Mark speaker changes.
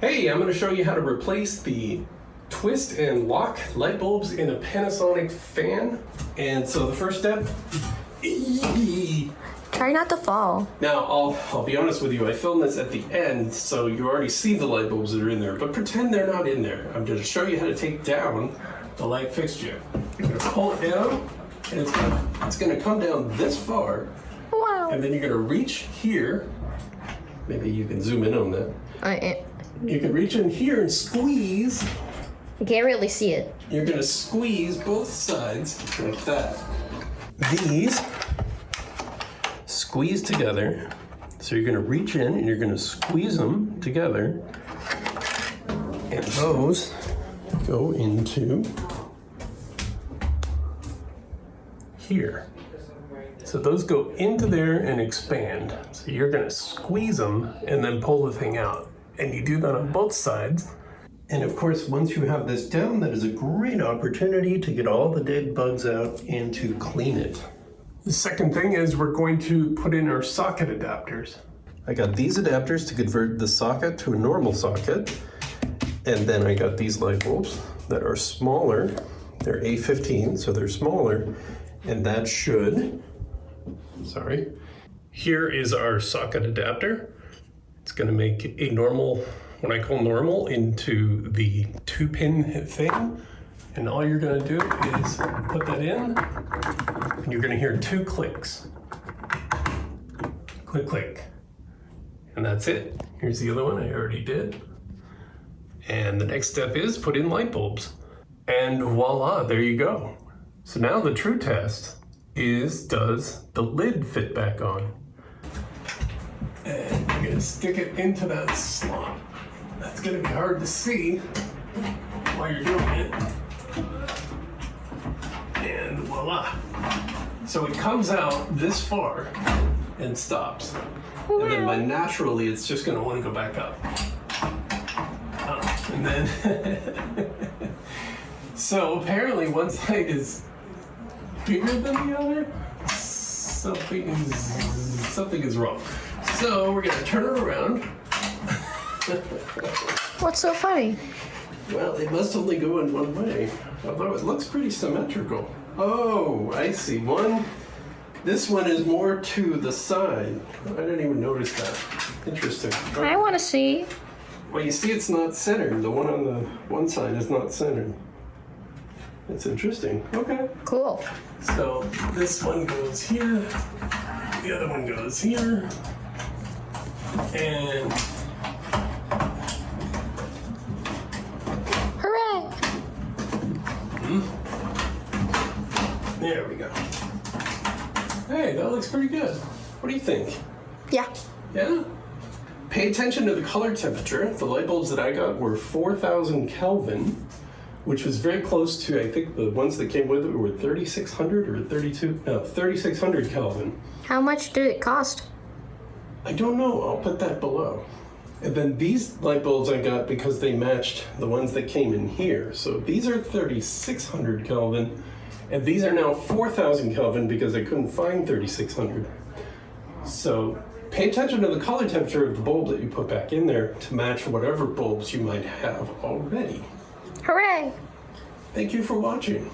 Speaker 1: Hey, I'm going to show you how to replace the twist and lock light bulbs in a Panasonic fan. And so the first step,
Speaker 2: try not to fall.
Speaker 1: Now I'll be honest with you, I filmed this at the end, so you already see the light bulbs that are in there, but pretend they're not in there. I'm going to show you how to take down the light fixture. You're going to pull it down, and it's going to come down this far.
Speaker 2: Wow.
Speaker 1: And then you're going to reach here. Maybe you can zoom in on that. You can reach in here and squeeze.
Speaker 2: You can't really see it.
Speaker 1: You're going to squeeze both sides like that. These squeeze together. So you're going to reach in and you're going to squeeze them together. And those go into here. So those go into there and expand. So you're going to squeeze them and then pull the thing out. And you do that on both sides. And of course, once you have this down, that is a great opportunity to get all the dead bugs out and to clean it. The second thing is we're going to put in our socket adapters. I got these adapters to convert the socket to a normal socket. And then I got these light bulbs that are smaller. They're A15, so they're smaller. And that should, Here is our socket adapter. It's going to make a normal, what I call normal, into the 2-pin thing. And all you're going to do is put that in, and you're going to hear 2 clicks. Click, click. And that's it. Here's the other one I already did. And the next step is put in light bulbs. And voila, there you go. So now the true test is, does the lid fit back on? And you're gonna stick it into that slot. That's gonna be hard to see while you're doing it. And voila. So it comes out this far and stops. And then by naturally, it's just gonna wanna go back up. And then, so apparently one side is bigger than the other. Something is wrong. So we're gonna turn it around.
Speaker 2: What's so funny?
Speaker 1: Well, it must only go in one way, although it looks pretty symmetrical. Oh, I see. This one is more to the side. I didn't even notice that. Interesting.
Speaker 2: I want to see.
Speaker 1: Well, you see it's not centered. The one on the one side is not centered. That's interesting. Okay.
Speaker 2: Cool.
Speaker 1: So this one goes here. The other one goes here. And
Speaker 2: hooray!
Speaker 1: There we go. Hey, that looks pretty good. What do you think?
Speaker 2: Yeah.
Speaker 1: Yeah? Pay attention to the color temperature. The light bulbs that I got were 4,000 Kelvin, which was very close to, I think the ones that came with it were 3,600 or 3,600 Kelvin.
Speaker 2: How much did it cost?
Speaker 1: I don't know. I'll put that below. And then these light bulbs I got because they matched the ones that came in here. So these are 3,600 Kelvin, and these are now 4,000 Kelvin because I couldn't find 3,600. So pay attention to the color temperature of the bulb that you put back in there to match whatever bulbs you might have already.
Speaker 2: Hooray!
Speaker 1: Thank you for watching.